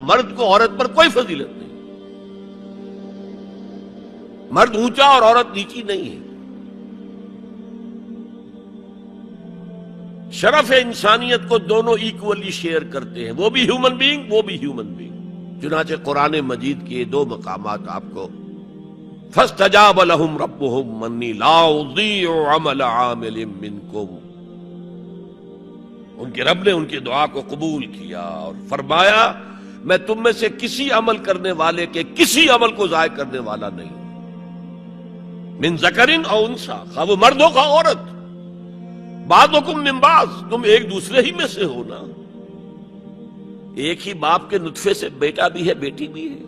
مرد کو عورت پر کوئی فضیلت نہیں. مرد اونچا اور عورت نیچی نہیں ہے. شرف انسانیت کو دونوں ایکولی شیئر کرتے ہیں، وہ بھی ہیومن بینگ، وہ بھی ہیومن بینگ. چنانچہ قرآن مجید کے دو مقامات آپ کو فَاسْتَجَابَ لَهُمْ رَبُّهُمْ أَنِّي لَا أُضِيعُ عَمَلَ عَامِلٍ مِّنكُمْ، ان کے رب نے ان کی دعا کو قبول کیا اور فرمایا میں تم میں سے کسی عمل کرنے والے کے کسی عمل کو ضائع کرنے والا نہیں. من ذکرن او انثیٰ، خواہ وہ مرد ہو خواہ عورت. بعضکم من بعض، تم ایک دوسرے ہی میں سے ہو نا. ایک ہی باپ کے نطفے سے بیٹا بھی ہے بیٹی بھی ہے.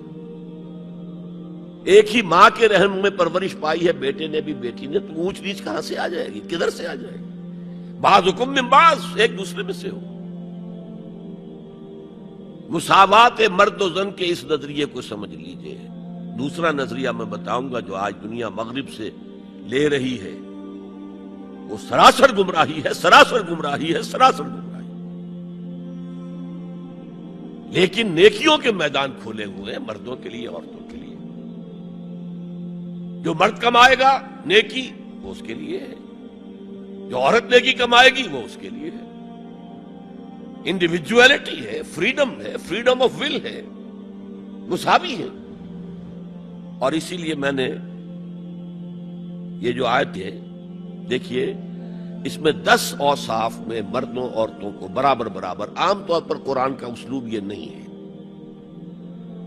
ایک ہی ماں کے رحم میں پرورش پائی ہے بیٹے نے بھی بیٹی نے. تو اونچ نیچ کہاں سے آ جائے گی؟ کدھر سے آ جائے گی؟ بعضکم من بعض، ایک دوسرے میں سے ہو. مساوات مرد و زن کے اس نظریے کو سمجھ لیجئے. دوسرا نظریہ میں بتاؤں گا جو آج دنیا مغرب سے لے رہی ہے، وہ سراسر گمراہی ہے، سراسر گمراہی ہے، سراسر گمراہی. لیکن نیکیوں کے میدان کھولے ہوئے ہیں مردوں کے لیے عورتوں کے لیے. جو مرد کمائے گا نیکی وہ اس کے لیے ہے، جو عورت نیکی کمائے گی وہ اس کے لیے ہے. انڈیویجویلٹی ہے، فریڈم ہے، فریڈم آف ول ہے، مساوی ہے. اور اسی لیے میں نے یہ جو آیت ہے دیکھیے، اس میں 10 اوصاف میں مردوں عورتوں کو برابر برابر. عام طور پر قرآن کا اسلوب یہ نہیں ہے.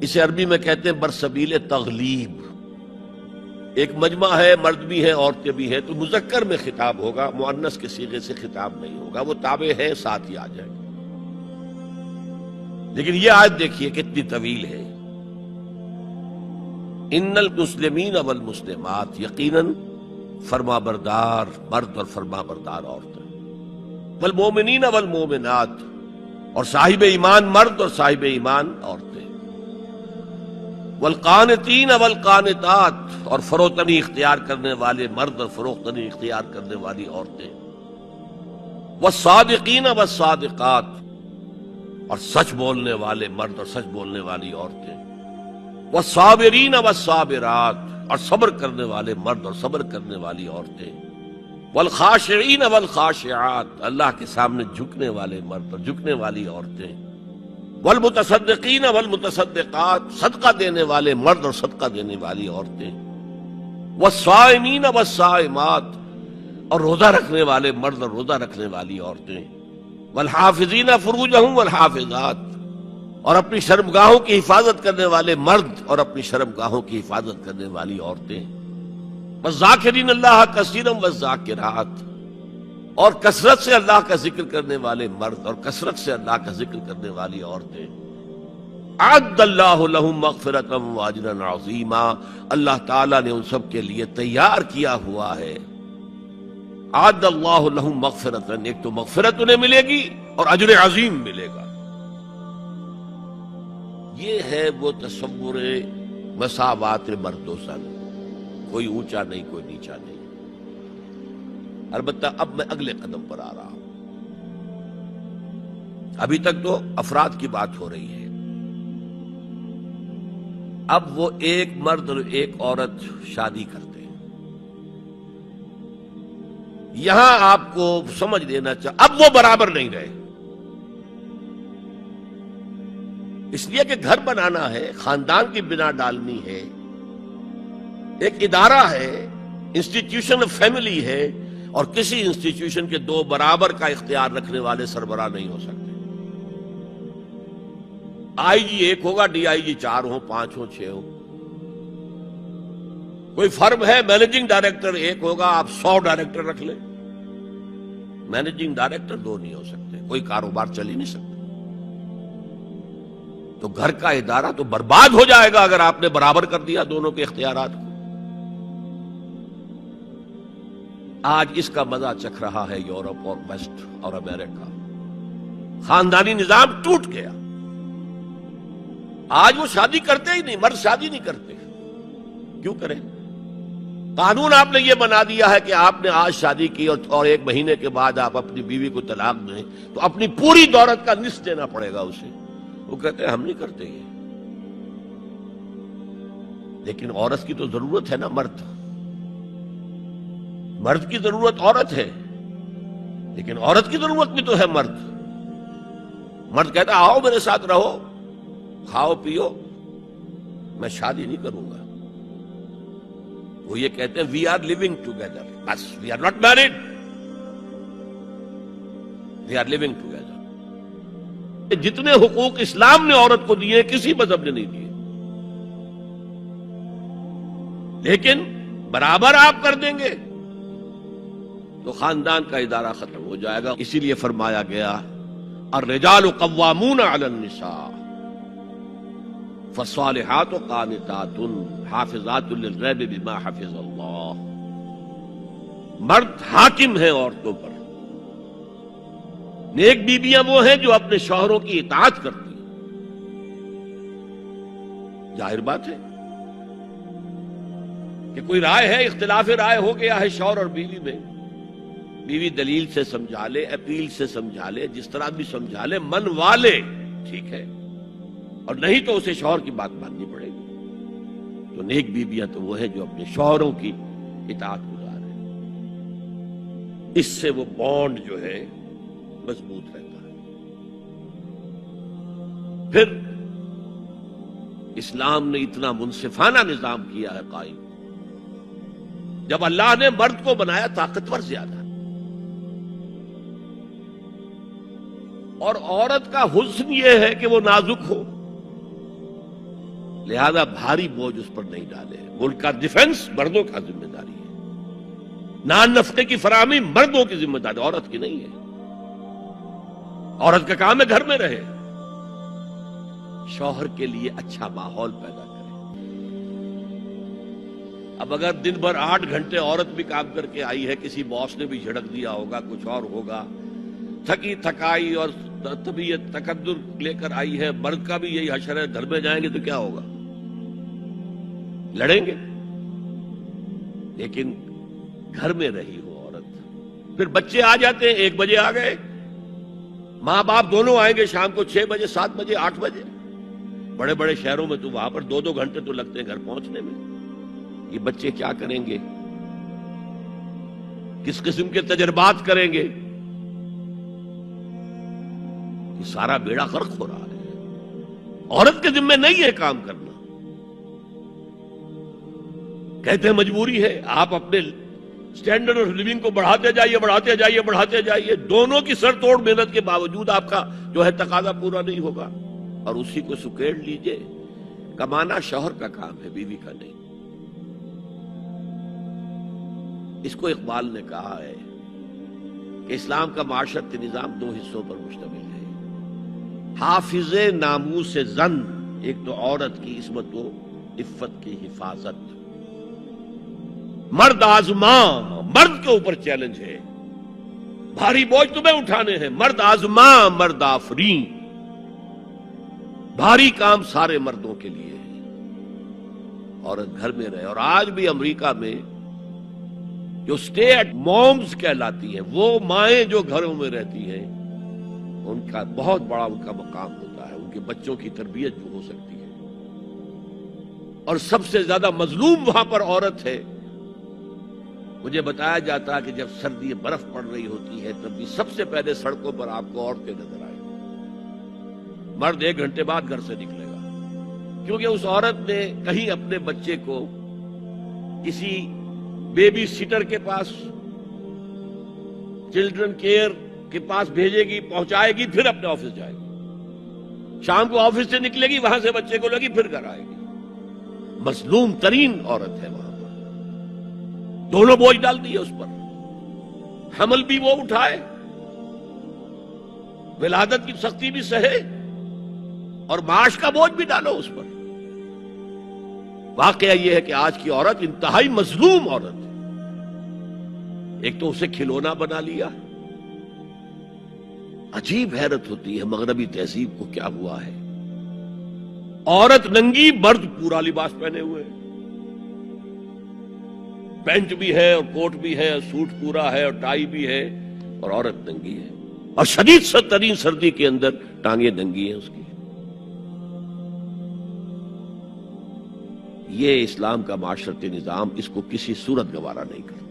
اسے عربی میں کہتے ہیں برسبیل تغلیب. ایک مجمع ہے، مرد بھی ہے عورتیں بھی ہیں، تو مذکر میں خطاب ہوگا، مؤنث کے صیغے سے خطاب نہیں ہوگا. وہ تابع ہے، ساتھ ہی آ جائے گا. لیکن یہ آیت دیکھیے کتنی طویل ہے. ان المسلمین والمسلمات، یقیناً فرما بردار مرد اور فرما بردار عورتیں. والمومنین والمومنات، اور صاحب ایمان مرد اور صاحب ایمان عورتیں. والقانتین والقانتات، اور فروتنی اختیار کرنے والے مرد اور فروختنی اختیار کرنے والی عورتیں. والصادقین والصادقات، اور سچ بولنے والے مرد اور سچ بولنے والی عورتیں. والصابرین والصابرات، اور صبر کرنے والے مرد اور صبر کرنے والی عورتیں. والخاشعین والخاشعات، اللہ کے سامنے جھکنے والے مرد اور جھکنے والی عورتیں. والمتصدقین والمتصدقات، صدقہ دینے والے مرد اور صدقہ دینے والی عورتیں. والصائمین والصائمات، اور روزہ رکھنے والے مرد اور روزہ رکھنے والی عورتیں. والحافظین فروجہم والحافظات، اور اپنی شرمگاہوں کی حفاظت کرنے والے مرد اور اپنی شرمگاہوں کی حفاظت کرنے والی عورتیں. والذاکرین اللہ کثیرا والذاکرات، اور کثرت سے اللہ کا ذکر کرنے والے مرد اور کثرت سے اللہ کا ذکر کرنے والی عورتیں. اعد اللہ لہم مغفرۃ واجرا عظیما، اللہ تعالیٰ نے ان سب کے لیے تیار کیا ہوا ہے. اعد اللہ لہم مغفرۃ، ایک تو مغفرت انہیں ملے گی اور اجر عظیم ملے گا. یہ ہے وہ تصور مساوات مرد و زن، کوئی اونچا نہیں کوئی نیچا نہیں. البتہ اب میں اگلے قدم پر آ رہا ہوں. ابھی تک تو افراد کی بات ہو رہی ہے. اب وہ ایک مرد اور ایک عورت شادی کرتے ہیں. یہاں آپ کو سمجھ لینا چاہیے اب وہ برابر نہیں رہے. اس لیے کہ گھر بنانا ہے، خاندان کی بنا ڈالنی ہے، ایک ادارہ ہے، انسٹیٹیوشن آف فیملی ہے، اور کسی انسٹیٹیوشن کے دو برابر کا اختیار رکھنے والے سربراہ نہیں ہو سکتے. آئی جی ایک ہوگا، ڈی آئی جی 4 ہوں، 5 ہوں، 6 ہوں. کوئی فرم ہے، مینیجنگ ڈائریکٹر ایک ہوگا، آپ 100 ڈائریکٹر رکھ لیں. مینیجنگ ڈائریکٹر 2 نہیں ہو سکتے، کوئی کاروبار چل ہی نہیں سکتا. تو گھر کا ادارہ تو برباد ہو جائے گا اگر آپ نے برابر کر دیا دونوں کے اختیارات کو. آج اس کا مزہ چکھ رہا ہے یورپ اور ویسٹ اور امریکہ. خاندانی نظام ٹوٹ گیا. آج وہ شادی کرتے ہی نہیں، مرد شادی نہیں کرتے. کیوں کریں؟ قانون آپ نے یہ بنا دیا ہے کہ آپ نے آج شادی کی اور 1 مہینے کے بعد آپ اپنی بیوی کو طلاق دیں تو اپنی پوری دولت کا نصف دینا پڑے گا اسے. وہ کہتے ہیں ہم نہیں کرتے یہ. لیکن عورت کی تو ضرورت ہے نا، مرد کی ضرورت عورت ہے، لیکن عورت کی ضرورت بھی تو ہے مرد. مرد کہتا ہے آؤ میرے ساتھ رہو، کھاؤ پیو، میں شادی نہیں کروں گا. وہ یہ کہتے ہیں وی آر لیونگ ٹوگیدر، بس we are not married, we are living together. جتنے حقوق اسلام نے عورت کو دیے کسی مذہب نے نہیں دیے، لیکن برابر آپ کر دیں گے تو خاندان کا ادارہ ختم ہو جائے گا. اسی لیے فرمایا گیا الرجال قوامون علی النساء فالصالحات قانتات حافظات للغیب بما حفظ اللہ. مرد حاکم ہیں عورتوں پر، نیک بیویاں وہ ہیں جو اپنے شوہروں کی اطاعت کرتی ہیں. ظاہر بات ہے کہ کوئی رائے ہے، اختلاف رائے ہو گیا ہے شوہر اور بیوی میں، بیوی دلیل سے سمجھا لے، اپیل سے سمجھا لے، جس طرح بھی سمجھا لے، منوا لے، ٹھیک ہے، اور نہیں تو اسے شوہر کی بات ماننی پڑے گی. تو نیک بیویاں تو وہ ہیں جو اپنے شوہروں کی اطاعت گزار ہیں. اس سے وہ بانڈ جو ہے مضبوط رہتا ہے. پھر اسلام نے اتنا منصفانہ نظام کیا ہے قائم. جب اللہ نے مرد کو بنایا طاقتور زیادہ، اور عورت کا حسن یہ ہے کہ وہ نازک ہو، لہذا بھاری بوجھ اس پر نہیں ڈالے. ملک کا ڈیفنس مردوں کا ذمہ داری ہے، نان نفقے کی فراہمی مردوں کی ذمہ داری، عورت کی نہیں ہے. عورت کا کام ہے گھر میں رہے، شوہر کے لیے اچھا ماحول پیدا کرے. اب اگر دن بھر 8 گھنٹے عورت بھی کام کر کے آئی ہے، کسی باس نے بھی جھڑک دیا ہوگا، کچھ اور ہوگا، تھکی تھکائی اور طبیعت تقدر لے کر آئی ہے، مرد کا بھی یہی حشر ہے، گھر میں جائیں گے تو کیا ہوگا؟ لڑیں گے. لیکن گھر میں رہی ہو عورت، پھر بچے آ جاتے ہیں، 1 بجے آ گئے، ماں باپ دونوں آئیں گے شام کو 6 بجے، 7 بجے، 8 بجے. بڑے بڑے شہروں میں تو وہاں پر 2 گھنٹے تو لگتے ہیں گھر پہنچنے میں. یہ بچے کیا کریں گے؟ کس قسم کے تجربات کریں گے؟ یہ سارا بیڑا غرق ہو رہا ہے. عورت کے ذمہ نہیں ہے کام کرنا. کہتے ہیں مجبوری ہے، آپ اپنے سٹینڈرڈ آف لیونگ کو بڑھاتے جائیے، بڑھاتے جائیے، بڑھاتے جائیے. دونوں کی سر توڑ محنت کے باوجود آپ کا جو ہے تقاضا پورا نہیں ہوگا، اور اسی کو سکیڑ لیجئے. کمانا شوہر کا کام ہے، بیوی کا نہیں. اس کو اقبال نے کہا ہے کہ اسلام کا معاشرتی نظام 2 حصوں پر مشتمل ہے. حافظ ناموس زن، ایک تو عورت کی عصمت و عفت کی حفاظت. مرد آزماں، مرد کے اوپر چیلنج ہے، بھاری بوجھ تمہیں اٹھانے ہیں. مرد آزماں مرد آفرین، بھاری کام سارے مردوں کے لیے ہے. عورت گھر میں رہے. اور آج بھی امریکہ میں جو اسٹے ایٹ مومز کہلاتی ہیں، وہ مائیں جو گھروں میں رہتی ہیں، ان کا بہت بڑا ان کا مقام ہوتا ہے. ان کے بچوں کی تربیت جو ہو سکتی ہے. اور سب سے زیادہ مظلوم وہاں پر عورت ہے. مجھے بتایا جاتا ہے کہ جب سردی برف پڑ رہی ہوتی ہے تب بھی سب سے پہلے سڑکوں پر آپ کو عورتیں نظر آئیں. مرد 1 گھنٹے بعد گھر سے نکلے گا، کیونکہ اس عورت نے کہیں اپنے بچے کو کسی بیبی سیٹر کے پاس، چلڈرن کیئر کے پاس بھیجے گی، پہنچائے گی، پھر اپنے آفس جائے گی. شام کو آفس سے نکلے گی، وہاں سے بچے کو لگی، پھر گھر آئے گی. مظلوم ترین عورت ہے وہاں پر. دونوں بوجھ ڈال دیے اس پر. حمل بھی وہ اٹھائے، ولادت کی سختی بھی سہے، اور معاش کا بوجھ بھی ڈالو اس پر. واقعہ یہ ہے کہ آج کی عورت انتہائی مظلوم عورت ہے. ایک تو اسے کھلونا بنا لیا. عجیب حیرت ہوتی ہے مغربی تہذیب کو کیا ہوا ہے. عورت ننگی، مرد پورا لباس پہنے ہوئے، پینٹ بھی ہے اور کوٹ بھی ہے، سوٹ پورا ہے اور ٹائی بھی ہے، اور عورت ننگی ہے. اور شدید ترین سردی کے اندر ٹانگیں ننگی ہیں اس کی. یہ اسلام کا معاشرتی نظام اس کو کسی صورت گوارا نہیں کرتا۔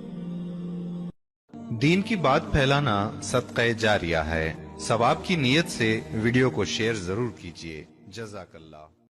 دین کی بات پھیلانا صدقہ جاریہ ہے۔ ثواب کی نیت سے ویڈیو کو شیئر ضرور کیجیے۔ جزاک اللہ۔